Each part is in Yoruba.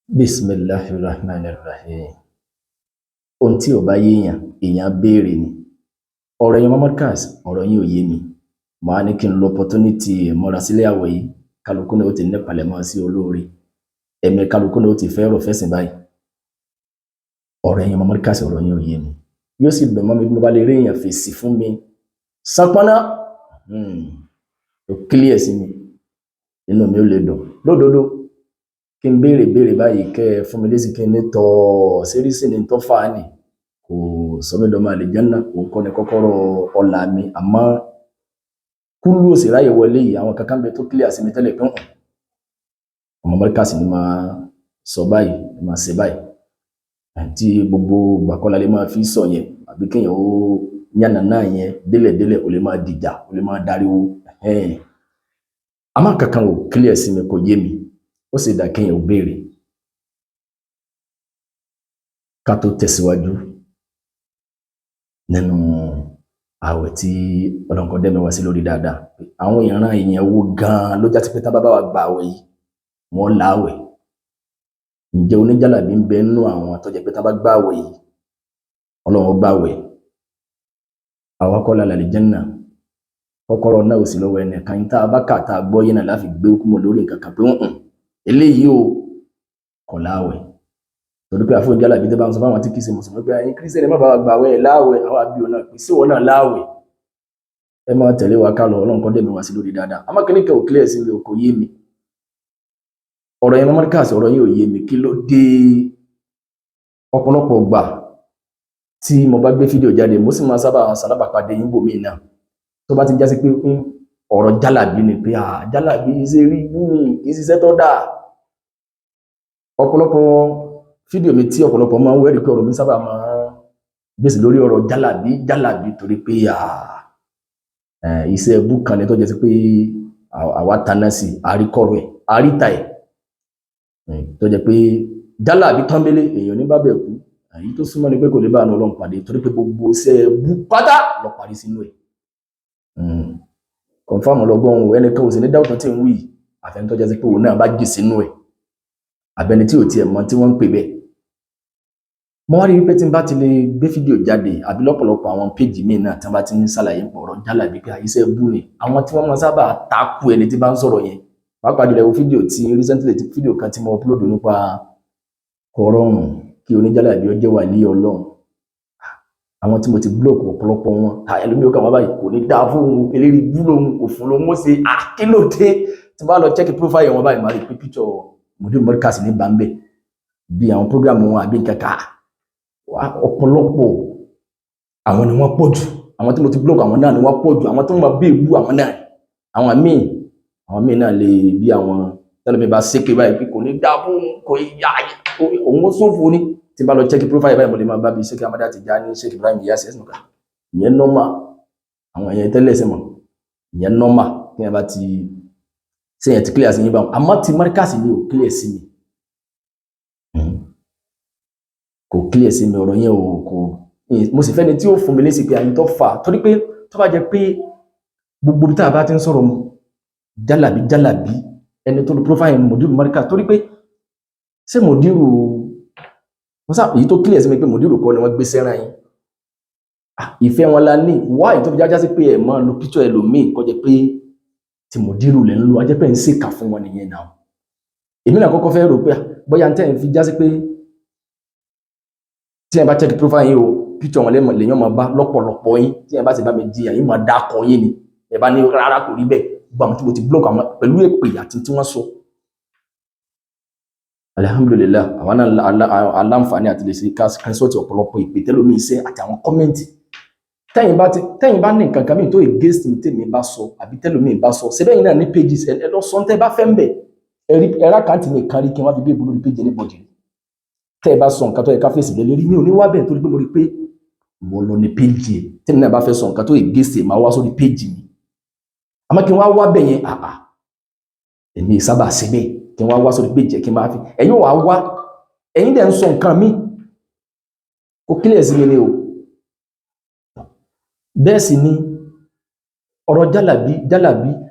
Bismillahirrahmanirrahim. Ohun tí ò bá yéèyàn, èèyàn béèrè ni. Ọ̀rọ̀ yẹn Markaz, ọ̀rọ̀ yín ò yé mi. Màá ní kí n lo opportunity ìmúra sílẹ̀ àwẹ̀ yìí. Kálukú náà ó ti ní palẹ̀mọ́ sí olóore. Ẹ̀mí kálukú náà ó ti fẹ́ rọ̀ fẹ́sìn báyìí. Ọ̀rọ̀ yẹn Markaz, ọ̀rọ̀ yín ò yé mi. Yóò sì dùn mọ́ mi bí mo bá lè rí èèyàn fèsì fún mi. Sápáná, ó clear sí mi. Inú mi ò lè dùn. Lódodo, kí n béèrè báyìí kẹ́ fún mi lésì kí n ní tọ́ sírísì ní tó fà á nì kò sọ mí lọ́mọ àlìjánnà kò kọ́ ni kọ́kọ́rọ́ ọlá mi àmọ́ kúrú òsì ráyè wọlé yìí àwọn kankan bẹ tó clear sí mi tẹ́lẹ̀ pé ọmọ Markaz ni máa sọ báyìí máa ṣe báyìí àti gbogbo gbàkọ́lá lè máa fi sọ yẹn àbí kéèyàn ó yànnà náà yẹn délẹ̀délẹ̀ ó lè máa dìjà ó lè máa dariwo àmọ́ kankan ò clear sí mi kò yé mi. Ó sì dá kéèyàn ó béèrè ká tó tẹ̀síwájú nínú ààwẹ̀ tí ọlọ́nkọ́ dẹ́mi wá sí lórí dáadáa. Àwọn èèyàn wo gan-an ló já sí pé tá bá bá wa gba ààwẹ̀ yìí wọ́n láàwẹ̀. Ǹjẹ́ oníjàlábí ń bẹ nínú àwọn tó jẹ́ pé tá bá gba ààwẹ̀ yìí Ọlọ́run gba ààwẹ̀ àwa kọ́ la l'àlìjánnà kọ́kọ́rọ́ náà ò sí lọ́wọ́ ẹnìkan tá a bá kà tá a gbọ́ yẹn náà láfi gbé kúmọ̀ lórí nǹkan kan pé eléyìí o kọ̀ láwẹ̀ torí pé àfún ìjálàbí tó bá ń sọ fáwọn tí kìí ṣe mùsùlùmí pé ẹ̀yin kírísítẹ́nì má bá wa gbà wẹ̀ láwẹ̀ àwọn àbí ọ̀nà pé sí wọn náà láwẹ̀ ẹ máa tẹ̀lé wa ká lọ Ọlọ́run kọ́ dẹ̀mí wá sí lórí dáadáa àmọ́ kí ní kẹ́ ò clear sí mi kò yé mi ọ̀rọ̀ yẹn Markaz ọ̀rọ̀ yẹn ò yé mi kí ló dé ọ̀pọ̀lọpọ̀ gbà tí mo bá gbé fídíò jáde mo sì máa sábà sálábàpàdé yín bòmí náà tó bá ti já sí pé ọ̀rọ̀ jálàbí ni pé jálàbí ṣe rí ibú mi kì í ṣiṣẹ́ tó dáa ọ̀pọ̀lọpọ̀ fídíò mi tí ọ̀pọ̀lọpọ̀ máa ń wẹ́rí pé ọ̀rọ̀ mi sábà máa gbèsè lórí ọ̀rọ̀ jálàbí torí pé iṣẹ́ ẹbú kan ni tó jẹ́ sí pé àwa taná sí àríkọ̀rọ̀ ẹ̀ àríta ẹ̀ tó jẹ́ pé jálàbí pọ́nbélé èèyàn ní bábẹ̀ kú èyí tó súnmọ́ ni pé kò lè bá àánú Ọlọ́run pàdé torí pé gbogbo iṣẹ́ ẹbú pátá lọ parí sínú ẹ̀ confirm ọlọ́gbọ́n ẹnìkan ò sí ní dáwọ́tán tí ń wí àfẹ́ntọ́ jẹ́ sí pé òun náà bá jì sínú ẹ̀ àbẹni tí ò tiẹ̀ mọ̀ tí wọ́n ń pè bẹ́ẹ̀ mo wá rí wípé tí n bá ti lè gbé fídíò jáde àbí lọ́pọ̀lọpọ̀ àwọn péjì míì náà tí wọ́n bá ti ń ṣàlàyé pọ̀rọ̀ jálàbí pé iṣẹ́ bú ni àwọn tí wọ́n máa sábà takú ẹni tí bá ń sọ̀rọ̀ yẹn pàápàá jùlọ wo fídíò tí recently fídíò kan tí mo upload nípa kọ̀rọ̀rùn kí oníjálàbí ó jẹ́ wàlí Ọlọ́run àwọn tí mo ti block ọ̀pọ̀lọpọ̀ wọn ẹlòmí ó kà wọ́n báyìí kò ní dáa fún òun eléri bú lòun òfin lòun ó ṣe Kílódeeeee tí bá lọ check profile wọn báyìí máa rí pé picture mọ̀dé Markaz ní bambẹ̀ bí àwọn program wọn àbí nǹkan ọ̀pọ̀lọpọ̀ àwọn ni wọ́n pọ̀ jù àwọn tí mo ti block àwọn náà ni wọ́n pọ̀ jù àwọn tó ń bá bí ìbú àwọn náà àwọn míì náà lè bí àwọn tẹ́lẹ̀ mi bá ṣépè báyìí pé kò ní dáa fún kò yá òun ó sófo ní tí bá lọ check profile báyìí mo lè máa bá bí Sheikh Ahmad Tijani Sheikh Ibrahim Iyas ẹ̀sìn nǹkan ìyẹn normal àwọn èèyàn tẹ́lẹ̀ sí mọ̀ ìyẹn normal kí ẹ bá ti ṣe yẹn ti clear sí yín báwọn àmọ́ ti Markaz ni ò clear sí mi kò clear sí mi ọ̀rọ̀ yẹn kò mo sì fẹ́ni tí ó fún mi lésì pé àyín tó fà torí pé tó bá jẹ́ pé gbogbo bí tá a bá ti ń sọ̀rọ̀ jálàbí ẹni tó lo profile mọ̀dírù Markaz torí pé ṣé mọ̀dírù wọ́n sá èyí tó clear sí mi pé mọ̀dírù kọ́ ni wọ́n gbé sẹ́ràn yín ìfẹ́ wọn la ní wá èyí tó fi jájá sí pé ẹ̀ máa lo picture ẹlòmíì kọ́ jẹ́ pé tí mọ̀dírù lẹ́ ń lo ajẹ́ pé ń ṣèkà fún wọn nìyẹn náà èmi náà kọ́kọ́ fẹ́ rò pé bóyá ń tẹ́ ń fi já sí pé tí ẹ bá check profile yín o picture wọn lèyàn máa bá lọ́pọ̀lọpọ̀ yín tí ẹ bá sì bá mi jiyàn yín máa dákọ̀ yín ni ẹ bá ní rárá kò rí bẹ́ẹ̀ gbogbo àwọn tí mo ti block àwọn pẹ̀lú èpè àti tí wọ́n sọ alhamdulillah àwọn náà aláǹfààní àti lè ṣe screenshot ọ̀pọ̀lọpọ̀ ìpè tẹ́lómi iṣẹ́ àti àwọn kọ́mẹ́ǹtì tẹ́yìn bá ní nǹkan kan mìí tó against ní tèmi bá sọ àbí tẹ́lómi bá sọ síbẹ̀yìn náà ní pages ẹ lọ sọ tẹ́ bá fẹ́ ń bẹ̀ ẹ̀rá kàǹtì mi kan rí kí wọ́n fi bí èbú lórí page anybody tẹ́ ẹ bá sọ nǹkan tó yẹ ká fèsì lé lérí mi ò ní wá bẹ́ẹ̀ torí pé mo rí pé mo lọ ní page ẹ̀ tẹ́mi náà bá fẹ́ sọ nǹkan tó against ẹ̀ máa wá sórí page mi àmọ́ kí wọ́n wá bẹ̀ yẹn èmi sábà síbẹ̀ kí wọ́n wá sórí page ẹ̀ kí n máa fi ẹ̀yin wá ẹ̀yin dẹ̀ ń sọ nǹkan mi kò clear sí mi ni o bẹ́ẹ̀ sì ni ọ̀rọ̀ jálàbí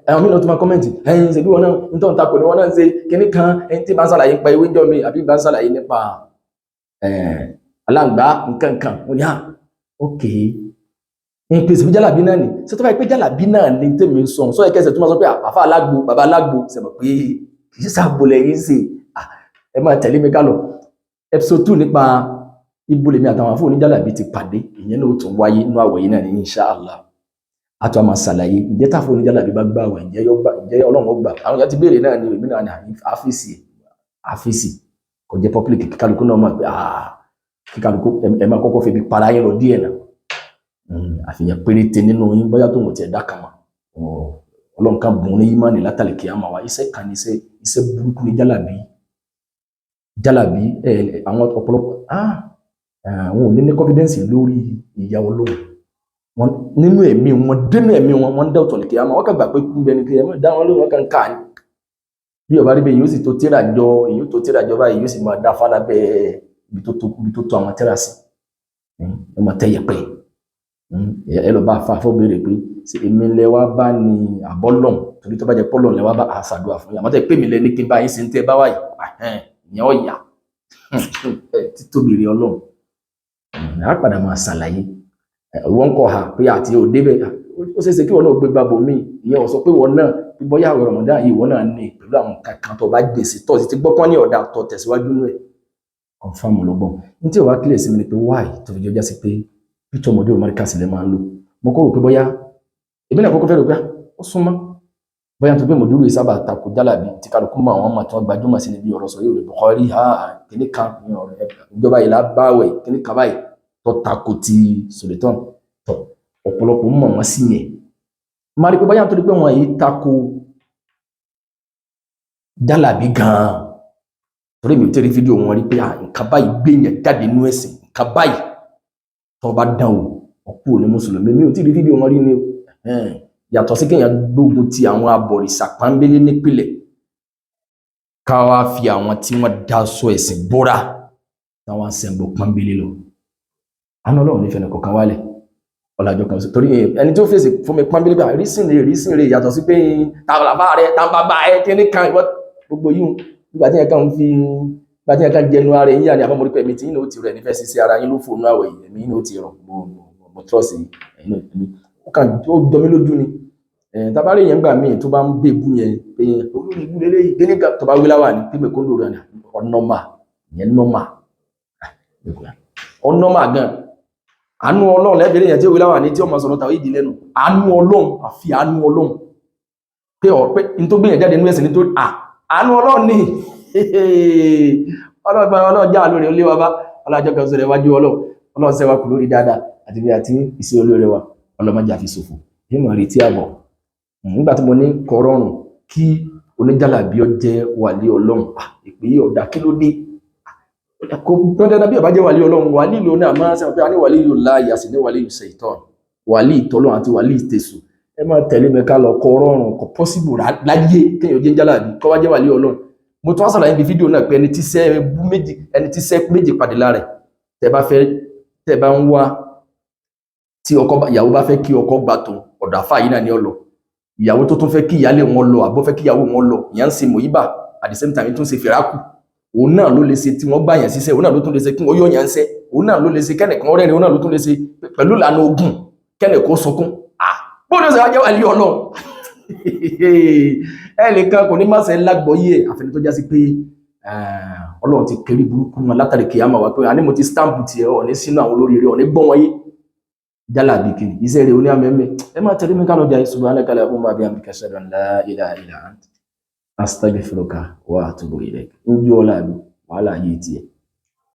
àwọn mìíràn tó máa kọ́mẹ̀ntì ẹ̀yin ṣe bí wọn náà ń tọ́ ń takò ní wọn náà ń ṣe kíní kan ẹni tí bá ń ṣàlàyé nípa ewé jọ mi àbí bá ń ṣàlàyé nípa aláǹgbá nǹkan kan wọn ni ok ń pèsè bí jálàbí náà ni ṣé tó bá yẹ pé jálàbí náà ni tèmi ń sọ ẹ̀kẹ́sẹ̀ tó máa sọ pé àfa alágbo bàbá alágbo ṣẹ̀mọ̀ pé kì í ṣàbòlẹ̀ yín ṣe ẹ máa tẹ̀lé mi ká lọ episode 2 nípa ibo lèmi àtàwọn àfọ oníjálàbí ti pàdé ìyẹn náà ó tún wáyé inú àwẹ̀ yìí náà ní inshallah àtọ́ àmà ṣàlàyé ǹjẹ́ táfọ́ oníjálàbí bá gbà wẹ̀ ǹjẹ́ Ọlọ́run ó gbà àwọn èèyàn ti béèrè náà ni èmi náà ní àfíìsì kò jẹ́ public kíkálukú náà mọ̀ pé kíkálukú ẹ máa kọ́kọ́ fi ibi para yín lọ díẹ̀ náà àfihàn péréte nínú yín bóyá tó ń tẹ̀ dá kan mọ́ Ọlọ́run kan bùn ní ìmánì látàlẹ̀ kí á máa wá iṣẹ́ kan ní iṣẹ́ burúkú ní jálàbí àwọn ọ̀pọ̀lọpọ̀ àwọn ò ní confidence lórí ìyá Ọlọ́run wọn nínú ẹ̀mí wọn wọ́n dá ọ̀tọ̀ ní kí á máa wọ́n kàn gbà pé kú bẹni kí ẹ máa dá wọn lóhùn wọn kàn ká ní bí ọba rí bẹ́ẹ̀ yóò sì tó tíra jọ báyìí yóò sì máa dá fádà bẹ́ẹ̀ ibi tó tó àwọn tíra sí ẹ máa tẹ́ yẹpẹ́ ẹ lọ bá afáfọ́ béèrè pé ṣe èmi lẹ wá bá ní àbọ́lọ̀ torí tó bá jẹ pọ́lọ̀ lẹ wá bá àṣàdúrà fún yà mọ́tẹ́ pé mi lẹ ní kí n bá yín sí ń tẹ́ bá wáyé ìyẹn ọ̀yà títóbi rí Ọlọ́run á padà máa ṣàlàyé wọ́n kọ́ ha pé àti òde bẹ́ẹ̀ ó ṣeéṣe kí wọ́n náà gbé gbàbọ̀ míì ìyẹn ò sọ pé wọ́n náà bíbọ́yà àwẹ̀ Ramadan yìí wọ́n náà ní pẹ̀lú àwọn kankan tó bá gbèsè tó ti gbọ́ pọ́n ní ọ̀dà tó tẹ̀síwájú nú ẹ̀ confam lọ́gbọ̀n ní tí ò wá kílẹ̀ sí mi ni pé wáì tó fi jọjá sí pé pítọ́ ọmọdé ò Markaz lẹ́ máa ń lò mo kọ́ rò pé bọ́yá èmi náà kọ́kọ́ fẹ́ rò pé ó súnmọ́ bọ́yá tó pé mòdúró yìí sábà takò jálàbí tí kálukú mọ àwọn ọmọ tí wọ́n gbajúmọ̀ sí níbi ọ̀rọ̀ sọ yóò rè Bukhari kíní kan ìjọba yìí lábáwẹ̀ kíní kan báyìí tó takò ti Sultan tó ọ̀pọ̀lọpọ̀ mọ̀ wọ́n sí yẹn máa rí pé bọ́yá tó rí pé wọ́n yìí takò jálàbí gan-an torí mi ò tẹ́rí fídíò wọn rí pé nǹkan báyìí gbé yẹn jáde nínú ẹ̀sìn nǹkan báyìí tó bá dán o ọ̀pọ̀ ní mùsùlùmí mi ò tí rí fídíò wọn rí ni o yàtọ̀ sí kéèyàn gbógun ti àwọn abọ̀rìṣà pọ́nbélé nípìnlẹ̀ ká wá fi àwọn tí wọ́n daṣọ ẹ̀sìn bóra táwọn sẹ̀ǹbò pọ́nbélé lọ àná Ọlọ́run nífẹ̀ẹ́ ní kọ̀ọ̀kan wálẹ̀ ọ̀làjọ kan sí torí ẹni tó fèsì fún mi pọ́nbélé bá rísìn rè yàtọ̀ sí pé tàbàbà rẹ tàbàbà ẹ kí ní kan ìwọ gbogbo yìí nígbà tí yẹn kan jẹnu ara yín yà ní àbámọ́rí pẹ̀mí tí yín ó ti rẹ̀ nífẹ̀ẹ́ sí sí ara yín ló fòun àwẹ̀ ẹ̀mí yín ó ti rọ̀ mo trọ́ọ̀sì ẹ̀mí ó jọ mí lójú ni tabari yẹn gbà míì tó bá ń bèbú yẹn pé olórí ibú lélẹ́yìí kíní kan tó bá wí láwà ní pípẹ́ kó lóore ní ọ̀nọ́mà yẹn ọ̀nọ́mà gan àánú Ọlọ́run lẹ́bẹ̀rẹ̀ yẹn tí ó wí láwà ní tí ó máa sọ̀rọ̀ tàwọn ìdí lẹ́nu àánú Ọlọ́run àfi àánú Ọlọ́run pé n tó gbé yẹn jáde nínú ẹ̀sìn nítorí àánú Ọlọ́run ní Ọlọ́run já lórí olé wa bá ọlọ́jọ́ kan sọ̀rọ̀ iwájú Ọlọ́run sẹ́wà kù lórí dáadáa àti bí àti ìṣe olóore wa ọlọ́mọdé àfi ṣòfò ìmọ̀ retí àbọ̀ nígbà tí mo ní kọrọrùn kí oníjàlábí jẹ́ wàlí Ọlọ́run ìpè ọ̀dà kí ló dé kò dandan bí ọba jẹ́ wàlí Ọlọ́run wàlí ló náà máa ń sẹ́wọ̀n pé a ní wàlí yóò láàyè àti ní wàlí yóò ṣe ìtọ́ wàlí ìtọ́lọ́run àti wàlí ìtẹ̀sù ẹ máa tẹ̀lé mi ká lọ kọrọrùn kò pọ́sibù láyé kéèyàn jẹ́ jàlábí kọ́ wá jẹ́ wàlí Ọlọ́run mo tún wá sọ̀rọ̀ níbi fídíò náà pé ẹni tí sẹ́ méjì pàdé lára tẹ́ bá ń wá tí ìyàwó bá fẹ́ kí ọkọ gbà tó ọ̀dọ̀ àfáà yìí náà ni ó lọ ìyàwó tó tún fẹ́ kí ìyálé wọn lọ àbọ̀ fẹ́ kí ìyàwó wọn lọ ìyẹn ń ṣe mọ̀yíbà at the same time tó ń ṣe fìrákù òun náà ló lè ṣe tí wọ́n gbà yẹn síṣẹ́ òun náà ló tún lè ṣe kí wọ́n yọ yẹn ń ṣẹ́ òun náà ló lè ṣe kẹ́nìkan rẹ́rìn òun náà ló tún lè ṣe pẹ̀lú ìlànà ogun kẹ́nìkan sunkún bóde ṣe wá jẹ́ wàlí Ọlọ́run ẹ lè kan kò ní má ṣe lágbọ́yé àfẹni tó já sí pé Ọlọ́run ti kéré burúkú wọn látàrí kìyàmà wá pé àní mo ti stamp tiẹ̀ ọ̀ ní sínú àwọn olórí rẹ̀ ọ̀ ní gbọ́n wọ́n yé jálàbí kìí iṣẹ́ rẹ̀ oní àmẹ́mẹ́ ẹ máa tẹ̀lé mi ká lọ́jà subhanaka allahumma bihamdika ashhadu an la ilaha illa anta astaghfiruka wa atubu ilayk ń jú ọlá mi wàhálà yìí tiẹ̀